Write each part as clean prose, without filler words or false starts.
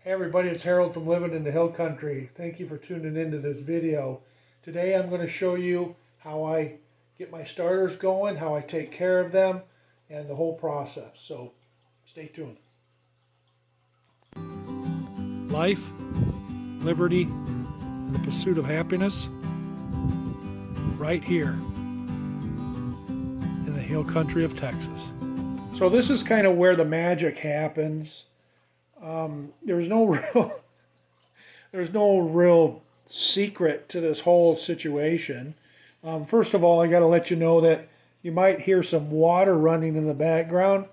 Hey everybody, it's Harold from Living in the Hill Country. Thank you for tuning into this video. Today I'm going to show you how I get my starters going, how I take care of them, and the whole process. So stay tuned. Life, liberty, and the pursuit of happiness right here in the Hill Country of Texas. So this is kind of where the magic happens. There's no real secret to this whole situation. First of all, I got to let you know that you might hear some water running in the background.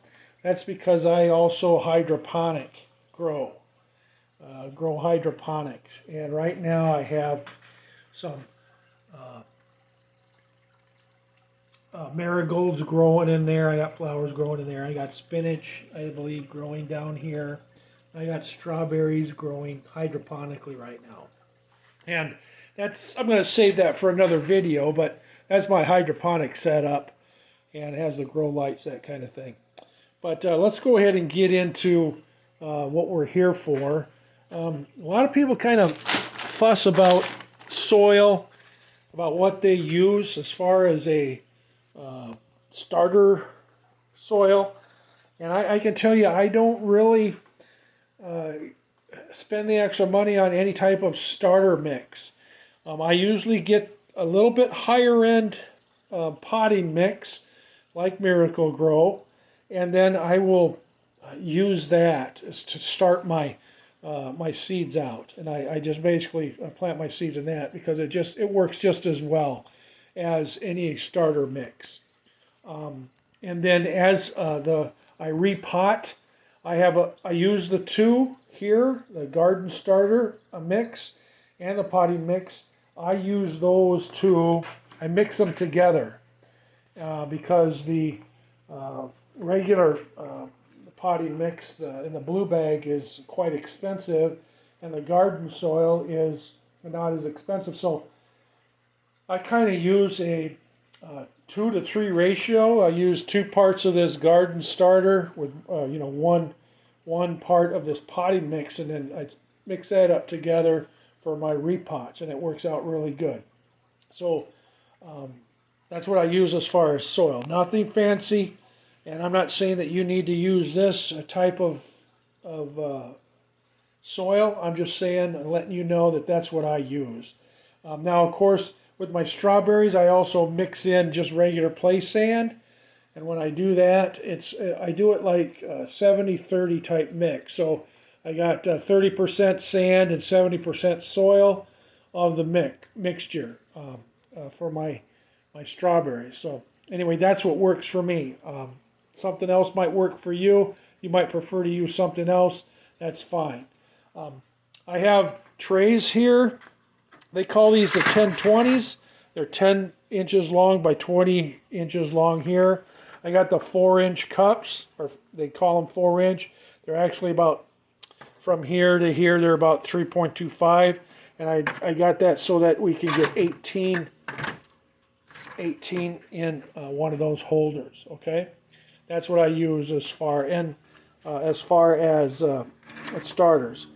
That's because I also grow hydroponics, and right now I have some marigolds growing in there. I got flowers growing in there. I got spinach, I believe, growing down here. I got strawberries growing hydroponically right now. And I'm going to save that for another video, but that's my hydroponic setup, and it has the grow lights, that kind of thing. But let's go ahead and get into what we're here for. A lot of people kind of fuss about soil, about what they use as far as a starter soil. And I can tell you, I don't really spend the extra money on any type of starter mix. I usually get a little bit higher end potting mix like Miracle-Gro, and then I will use that to start my my seeds out. And I just basically plant my seeds in that because it works just as well as any starter mix. And then as I repot, I use the two here, the garden starter mix and the potting mix. I use those two, I mix them together because the regular potting mix in the blue bag is quite expensive, and the garden soil is not as expensive. So I kind of use a 2 to 3 ratio. I use 2 parts of this garden starter with one part of this potting mix, and then I mix that up together for my repots, and it works out really good. So that's what I use as far as soil. Nothing fancy, and I'm not saying that you need to use this type of soil. I'm just saying and letting you know that that's what I use. Now, of course, with my strawberries, I also mix in just regular play sand. And when I do that, I do it like 70-30 type mix. So I got 30% sand and 70% soil of the mixture for my strawberries. So anyway, that's what works for me. Something else might work for you. You might prefer to use something else. That's fine. I have trays here. They call these the 1020s. They're 10 inches long by 20 inches long here. I got the 4-inch cups, or they call them 4-inch. They're actually about, from here to here, they're about 3.25. And I got that so that we can get 18 in one of those holders, okay? That's what I use as far as starters.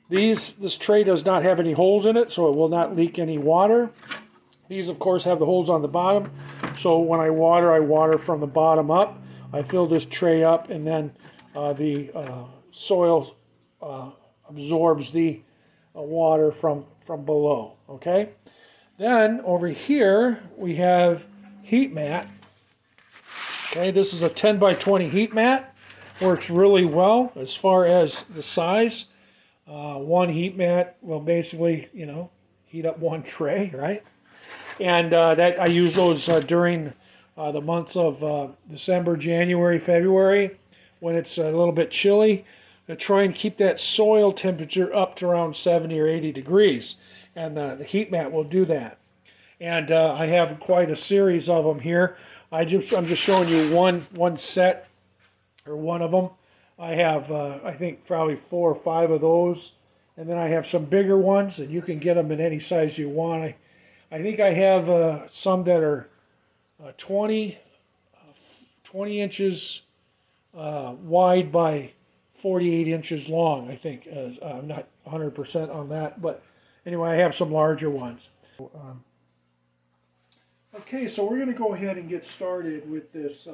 This tray does not have any holes in it, so it will not leak any water. These, of course, have the holes on the bottom, so when I water from the bottom up. I fill this tray up, and then the soil absorbs the water from below, okay? Then, over here, we have heat mat. Okay, this is a 10 by 20 heat mat. Works really well as far as the size. One heat mat will basically, heat up one tray, right? And that I use those during the months of December, January, February, when it's a little bit chilly, to try and keep that soil temperature up to around 70 or 80 degrees. And the heat mat will do that. And I have quite a series of them here. I'm just showing you one set, or one of them. I have, I think, probably 4 or 5 of those. And then I have some bigger ones, and you can get them in any size you want. I think I have some that are 20 inches wide by 48 inches long, I think. I'm not 100% on that, but anyway, I have some larger ones. Okay, so we're going to go ahead and get started with this,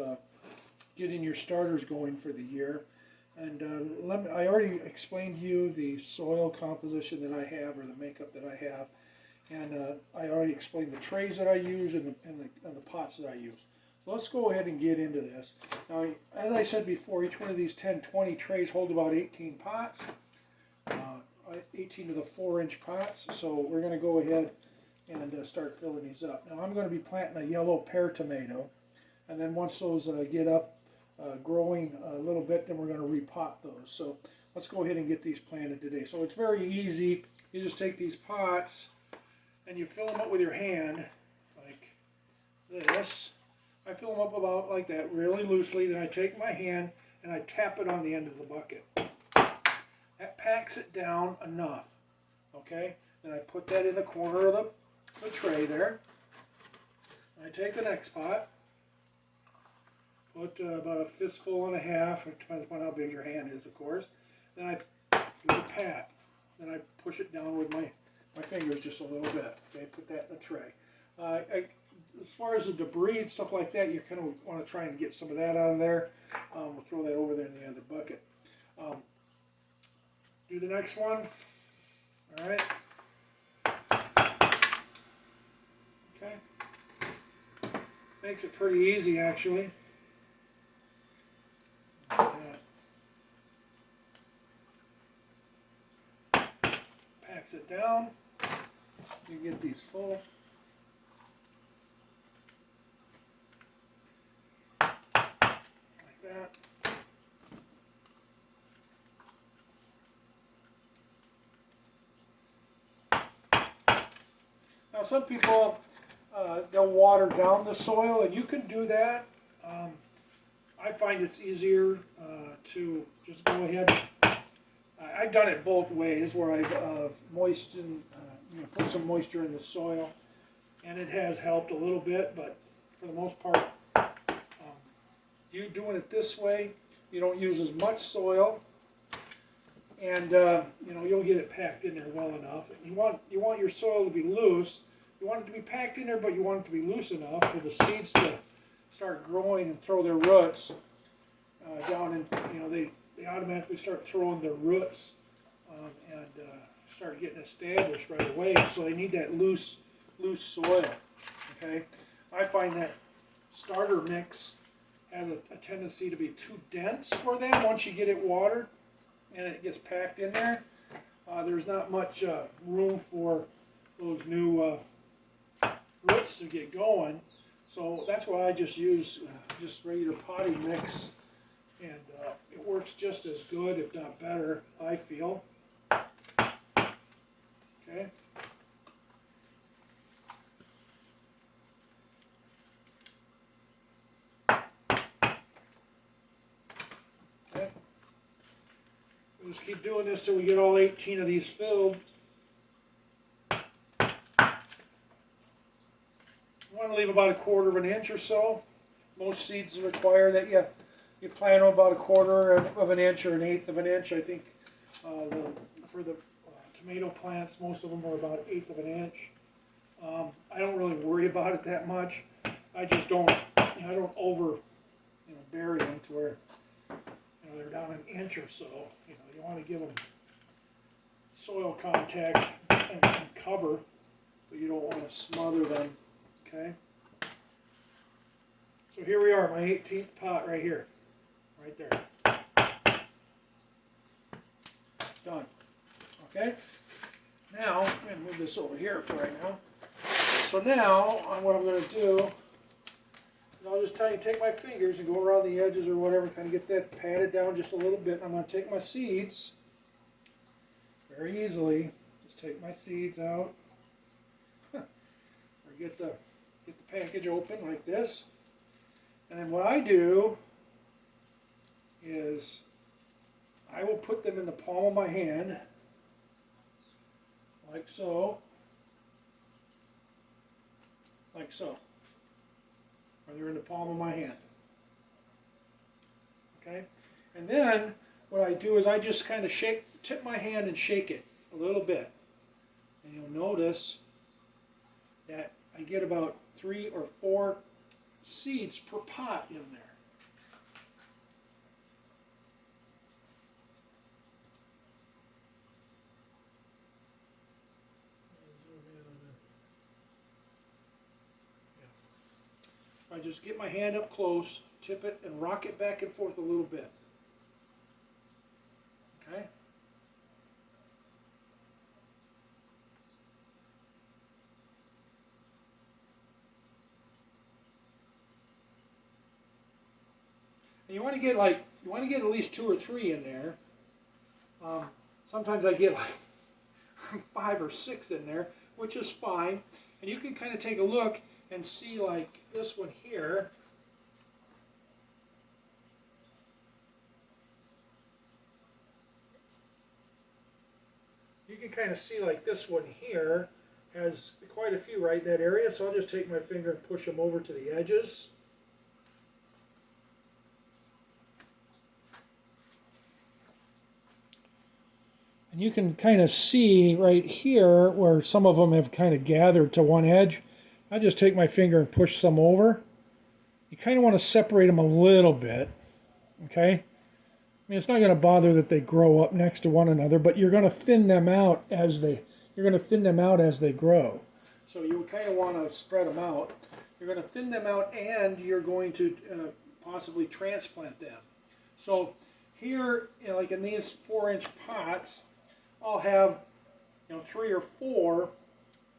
getting your starters going for the year. And I already explained to you the soil composition that I have, or the makeup that I have. And I already explained the trays that I use and the pots that I use. So let's go ahead and get into this. Now, as I said before, each one of these 10-20 trays hold about 18 pots, 18 of the 4-inch pots. So we're going to go ahead and start filling these up. Now I'm going to be planting a yellow pear tomato, and then once those get up, growing a little bit, then we're going to repot those. So let's go ahead and get these planted today. So it's very easy. You just take these pots and you fill them up with your hand like this. I fill them up about like that, really loosely. Then I take my hand and I tap it on the end of the bucket. That packs it down enough. Okay? Then I put that in the corner of the tray there. I take the next pot, put about a fistful and a half, it depends upon how big your hand is, of course. Then I do a pat. Then I push it down with my fingers just a little bit. Okay, put that in the tray. As far as the debris and stuff like that, you kind of want to try and get some of that out of there. We'll throw that over there in the other bucket. Do the next one. All right. Okay. Makes it pretty easy, actually. Packs it down. You get these full. Like that. Now some people, they'll water down the soil, and you can do that. I find it's easier to just go ahead. I've done it both ways, where I've put some moisture in the soil, and it has helped a little bit. But for the most part, you doing it this way, you don't use as much soil, and you'll get it packed in there well enough. You want your soil to be loose. You want it to be packed in there, but you want it to be loose enough for the seeds to start growing and throw their roots down, and they automatically start throwing their roots and start getting established right away. So they need that loose soil. Okay, I find that starter mix has a tendency to be too dense for them once you get it watered and it gets packed in there. There's not much room for those new roots to get going. So that's why I just use just regular potting mix, and it works just as good, if not better, I feel. Okay. Okay. We'll just keep doing this till we get all 18 of these filled. You want to leave about 1/4 of an inch or so. Most seeds require that you plant them about 1/4 of an inch or 1/8 of an inch. I think for the tomato plants, most of them are about 1/8 of an inch. I don't really worry about it that much. I just don't, I don't over, bury them to where they're down an inch or so. You want to give them soil contact and cover, but you don't want to smother them. Okay. So here we are, my 18th pot right here, right there. Done. Okay. Now I'm going to move this over here for right now. So now what I'm going to do is I'll just take my fingers and go around the edges or whatever, kind of get that patted down just a little bit. And I'm going to take my seeds very easily. Just take my seeds out. Or get the package open like this. And then what I do is I will put them in the palm of my hand, like so. Like so. Or they're in the palm of my hand. Okay? And then what I do is I just kind of tip my hand and shake it a little bit. And you'll notice that I get about 3 or 4 seeds per pot in there. I just get my hand up close, tip it, and rock it back and forth a little bit. Okay? And you want to get at least 2 or 3 in there. Sometimes I get like 5 or 6 in there, which is fine. And you can kind of take a look and see, like this one here. You can kind of see like this one here has quite a few right in that area, so I'll just take my finger and push them over to the edges. And you can kind of see right here where some of them have kind of gathered to one edge. I just take my finger and push some over. You kind of want to separate them a little bit, okay? I mean, it's not going to bother that they grow up next to one another, but you're going to thin them out as they grow. So you kind of want to spread them out. You're going to thin them out, and you're going to possibly transplant them. So here, like in these 4-inch pots, I'll have 3 or 4,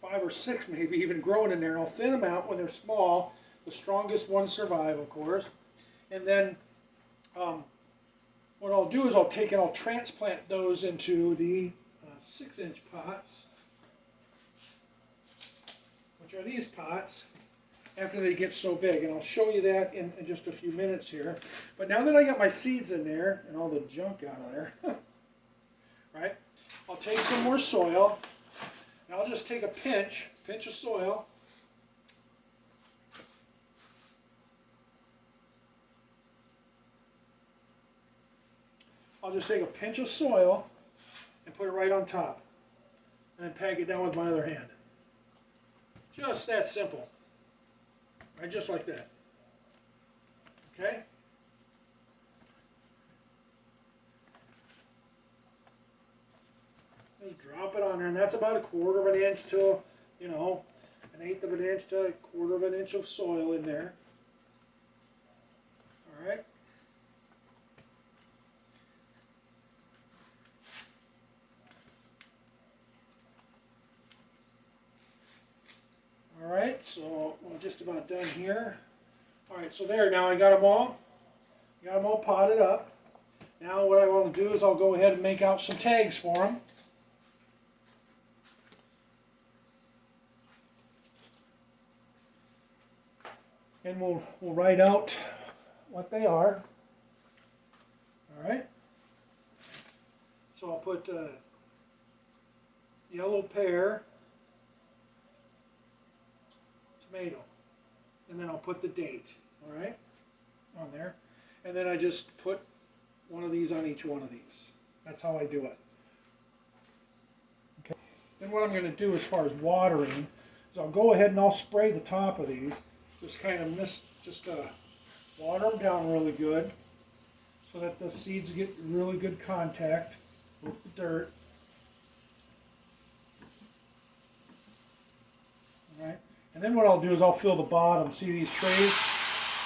5 or 6 maybe even growing in there. I'll thin them out when they're small. The strongest ones survive, of course. And then what I'll do is I'll transplant those into the 6-inch pots, which are these pots, after they get so big. And I'll show you that in just a few minutes here. But now that I got my seeds in there and all the junk out of there, right, I'll take some more soil, and I'll just take a pinch of soil. I'll just take a pinch of soil and put it right on top, and then pack it down with my other hand. Just that simple. Right, just like that. Okay? Just drop it on there, and that's about a 1/4 of an inch to, an 1/8 of an inch to a 1/4 of an inch of soil in there. All right. All right, so we're just about done here. All right, so there, now I got them all potted up. Now what I want to do is I'll go ahead and make out some tags for them. And we'll write out what they are. All right. So I'll put yellow pear, tomato, and then I'll put the date. All right, on there, and then I just put one of these on each one of these. That's how I do it. Okay. Then what I'm going to do as far as watering is I'll go ahead and I'll spray the top of these. Just kind of water them down really good so that the seeds get really good contact with the dirt. All right. And then what I'll do is I'll fill the bottom. See these trays?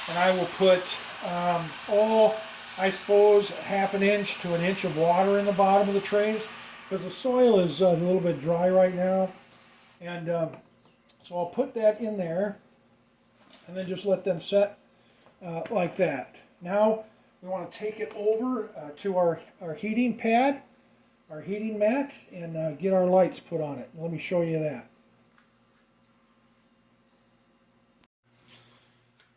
And I will put, I suppose, 1/2 inch to 1 inch of water in the bottom of the trays, because the soil is a little bit dry right now. And so I'll put that in there, and then just let them set like that. Now we want to take it over to our heating pad, our heating mat, and get our lights put on it. Let me show you that.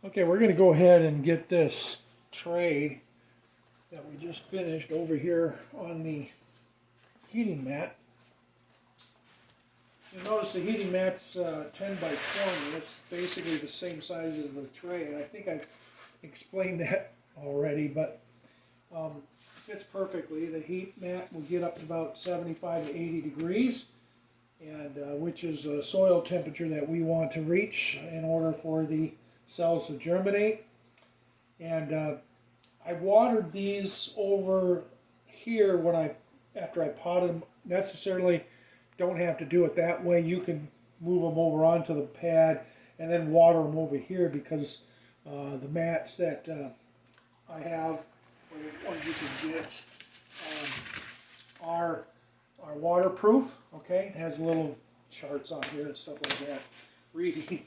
Okay, we're going to go ahead and get this tray that we just finished over here on the heating mat. You'll notice the heating mat's 10 by 20. It's basically the same size as the tray, and I think I've explained that already, but fits perfectly. The heat mat will get up to about 75 to 80 degrees, and which is a soil temperature that we want to reach in order for the cells to germinate. And I watered these over here after I potted them. Necessarily don't have to do it that way. You can move them over onto the pad and then water them over here, because the mats that I have, or the ones you can get, are waterproof. Okay, it has little charts on here and stuff like that. Reading,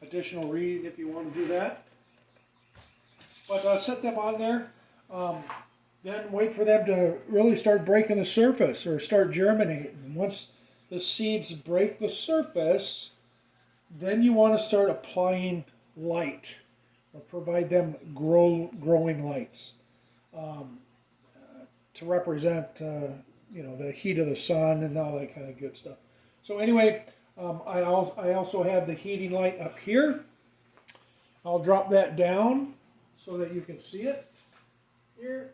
additional reading if you want to do that. But set them on there. Then wait for them to really start breaking the surface or start germinating. And once the seeds break the surface, then you want to start applying light, or provide them growing lights to represent the heat of the sun and all that kind of good stuff. So anyway, I also have the heating light up here. I'll drop that down so that you can see it here.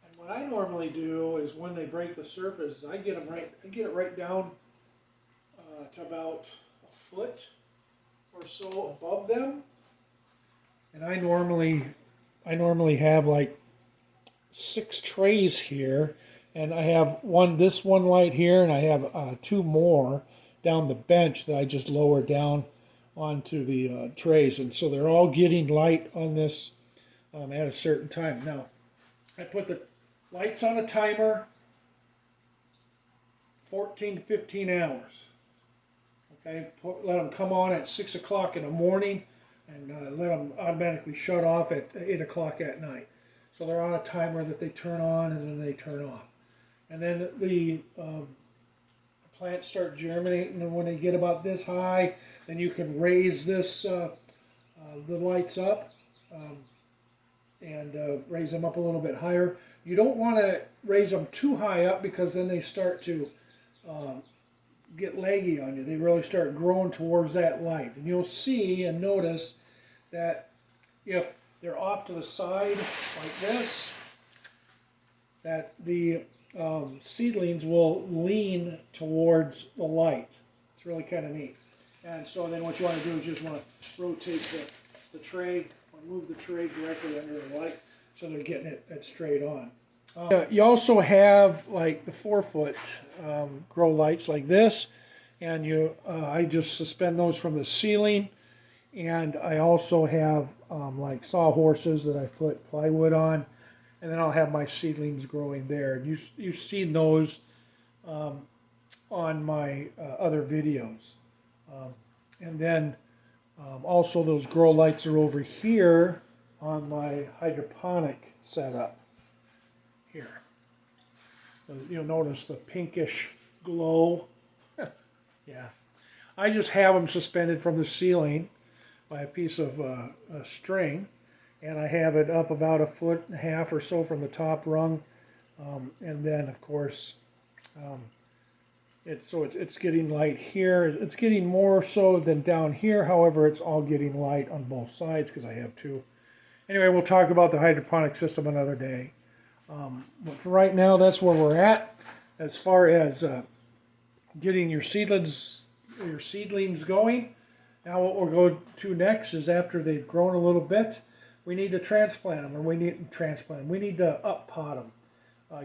And what I normally do is, when they break the surface, I get it right down to about a foot or so above them. And I normally have like 6 trays here, and I have this one light here, and I have 2 more down the bench that I just lower down onto the trays, and so they're all getting light on this at a certain time. Now, I put the lights on a timer, 14 to 15 hours. Okay, let them come on at 6 o'clock in the morning, and let them automatically shut off at 8 o'clock at night. So they're on a timer that they turn on and then they turn off. And then the plants start germinating, and when they get about this high, then you can raise this the lights up and raise them up a little bit higher. You don't want to raise them too high up, because then they start to get leggy on you. They really start growing towards that light. And you'll see and notice that if they're off to the side like this, that the seedlings will lean towards the light. It's really kind of neat. And so then what you want to do is just want to rotate the tray, or move the tray directly under the light, so they're getting it straight on. You also have like the 4-foot grow lights like this, and I just suspend those from the ceiling. And I also have like sawhorses that I put plywood on, and then I'll have my seedlings growing there. You've seen those on my other videos. And then also those grow lights are over here on my hydroponic setup here. So you'll notice the pinkish glow. Yeah, I just have them suspended from the ceiling by a piece of a string, and I have it up about 1.5 feet or so from the top rung, and then of course it's getting light here. It's getting more so than down here. However, it's all getting light on both sides because I have 2. Anyway, we'll talk about the hydroponic system another day. But for right now, that's where we're at as far as getting your seedlings going. Now what we'll go to next is, after they've grown a little bit, we need to transplant them, or we need to up pot them,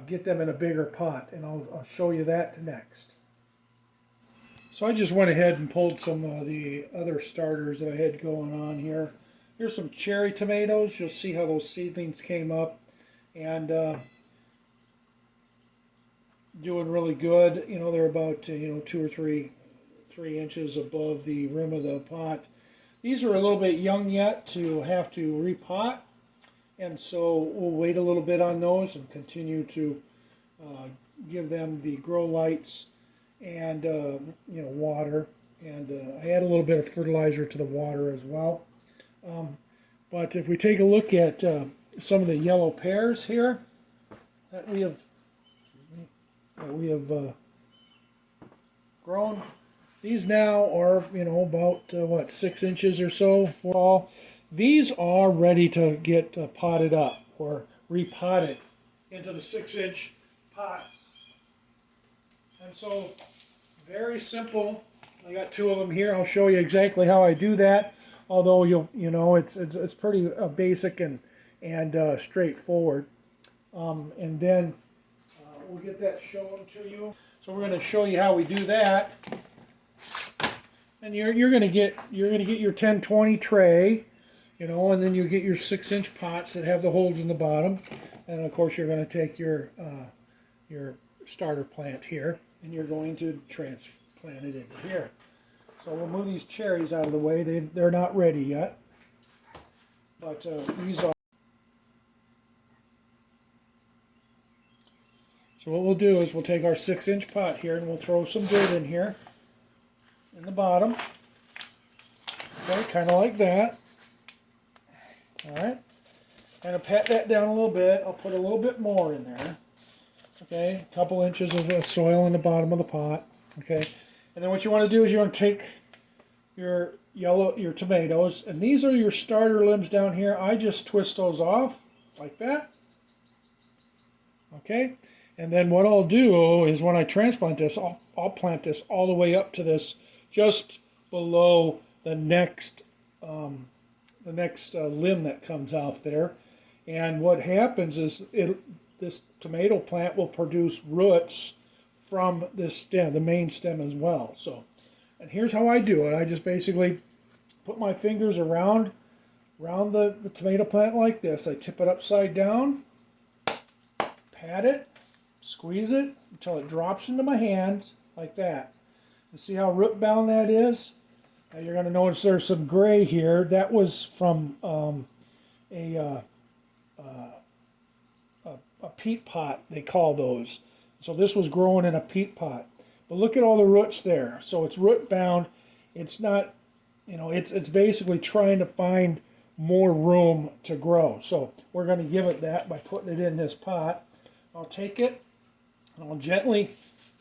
get them in a bigger pot, and I'll show you that next. So I just went ahead and pulled some of the other starters that I had going on here. Here's some cherry tomatoes. You'll see how those seedlings came up, and doing really good. They're about 2 or 3 inches above the rim of the pot. These are a little bit young yet to have to repot, and so we'll wait a little bit on those and continue to give them the grow lights and water, and I add a little bit of fertilizer to the water as well. But if we take a look at some of the yellow pears here that we have grown, these now are about 6 inches or so for all. These are ready to get potted up or repotted into the 6-inch pots. And so, very simple. I got 2 of them here. I'll show you exactly how I do that. Although it's pretty basic and straightforward. And then we'll get that shown to you. So we're going to show you how we do that. And you're going to get your 1020 tray, and then you get your 6-inch pots that have the holes in the bottom. And of course you're going to take your starter plant here, and you're going to transplant it into here. So we'll move these cherries out of the way. They're not ready yet, but these are. So what we'll do is we'll take our 6-inch pot here and we'll throw some dirt in here in the bottom. Okay, kind of like that. All right. Kind of pat that down a little bit. I'll put a little bit more in there. Okay, a couple inches of soil in the bottom of the pot. Okay, and then what you want to do is you want to take your tomatoes, and these are your starter limbs down here. I just twist those off like that. Okay, and then what I'll do is when I transplant this, I'll plant this all the way up to this, just below the next limb that comes off there. And what happens is this tomato plant will produce roots from this stem, the main stem as well. So, and here's how I do it. I just basically put my fingers around the tomato plant like this. I tip it upside down, pat it, squeeze it until it drops into my hand like that. And see how root bound that is? Now you're going to notice there's some gray here. That was from a peat pot, they call those. So this was growing in a peat pot. But look at all the roots there. So it's root bound. It's not, it's basically trying to find more room to grow. So we're going to give it that by putting it in this pot. I'll take it and I'll gently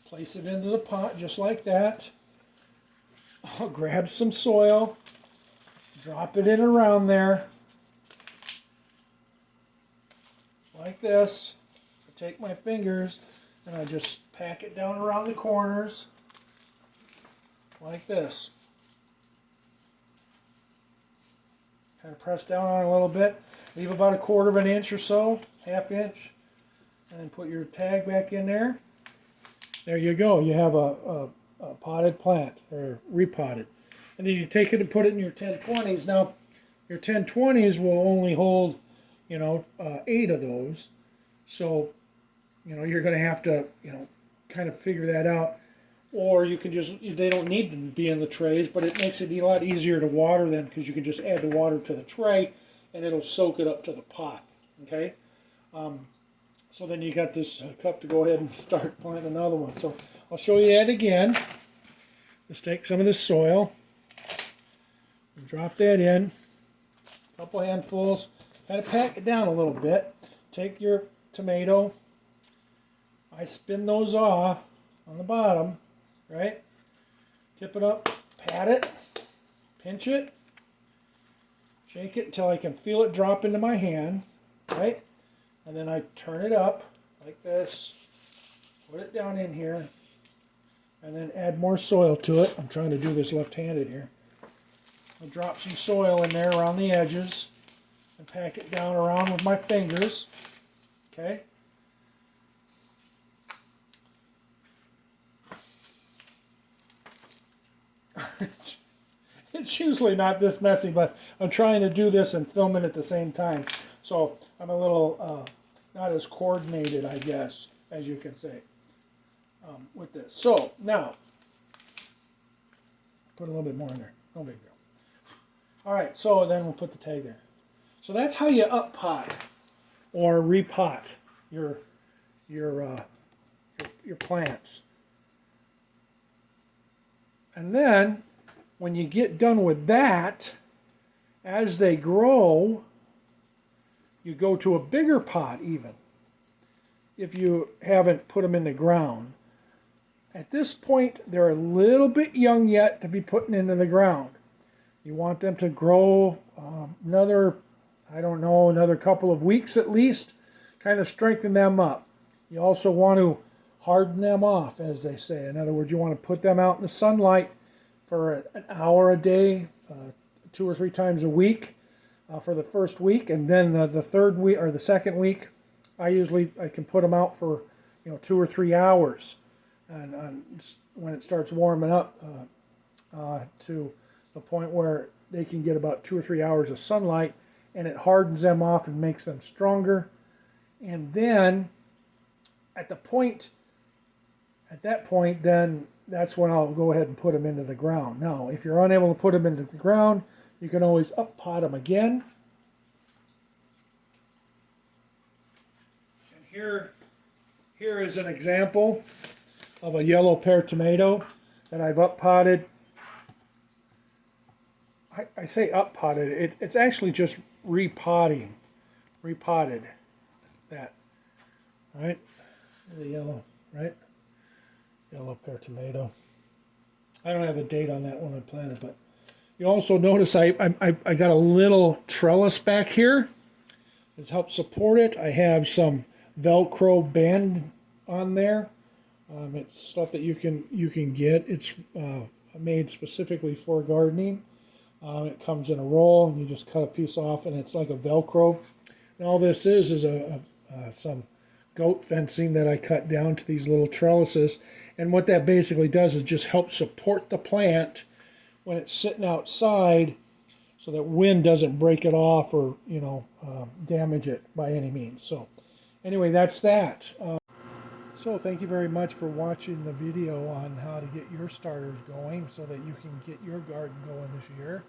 place it into the pot just like that. I'll grab some soil, drop it in around there. Like this. I take my fingers and I just pack it down around the corners like this. Kind of press down on it a little bit. Leave about 1/4 of an inch or so, 1/2 inch, and then put your tag back in there. There you go. You have a potted plant, or repotted. And then you take it and put it in your 1020s. Now, your 1020s will only hold 8 of those. So, you're going to have to, kind of figure that out. Or you can just, they don't need to be in the trays, but it makes it a lot easier to water them because you can just add the water to the tray and it'll soak it up to the pot. Okay? So then you got this cup to go ahead and start planting another one. So I'll show you that again. Just take some of this soil and drop that in. A couple handfuls. Kind of pack it down a little bit. Take your tomato. I spin those off on the bottom, right? Tip it up, pat it, pinch it, shake it until I can feel it drop into my hand, right? And then I turn it up like this, put it down in here, and then add more soil to it. I'm trying to do this left-handed here. I'll drop some soil in there around the edges and pack it down around with my fingers, okay? It's usually not this messy, but I'm trying to do this and film it at the same time. So I'm a little not as coordinated, I guess, as you can say, with this. So now, put a little bit more in there. No big deal. All right, so then we'll put the tag there. So that's how you up pot or repot your plants. And then, when you get done with that, as they grow, you go to a bigger pot even, if you haven't put them in the ground. At this point, they're a little bit young yet to be putting into the ground. You want them to grow another, I don't know, another couple of weeks at least. Kind of strengthen them up. You also want to harden them off, as they say. In other words, you want to put them out in the sunlight for an hour a day, 2 or 3 times a week for the first week, and then the third week or the second week, I can put them out for 2 or 3 hours, and when it starts warming up to the point where they can get about 2 or 3 hours of sunlight, and it hardens them off and makes them stronger. And then at that point, then that's when I'll go ahead and put them into the ground. Now, if you're unable to put them into the ground, you can always up pot them again. And here is an example of a yellow pear tomato that I've up potted. I say up potted. It's actually just repotted that. All right, the yellow, right? Yellow pear tomato. I don't have a date on that one I planted, but you also notice I got a little trellis back here. It's helped support it. I have some Velcro band on there. It's stuff that you can get. It's made specifically for gardening. It comes in a roll, and you just cut a piece off, and it's like a Velcro. And all this is some goat fencing that I cut down to these little trellises. And what that basically does is just help support the plant when it's sitting outside, so that wind doesn't break it off or damage it by any means. So anyway, that's that. So thank you very much for watching the video on how to get your starters going so that you can get your garden going this year.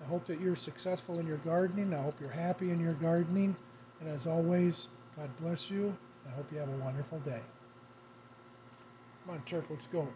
I hope that you're successful in your gardening. I hope you're happy in your gardening. And as always, God bless you. I hope you have a wonderful day. Come on, Turk, let's go.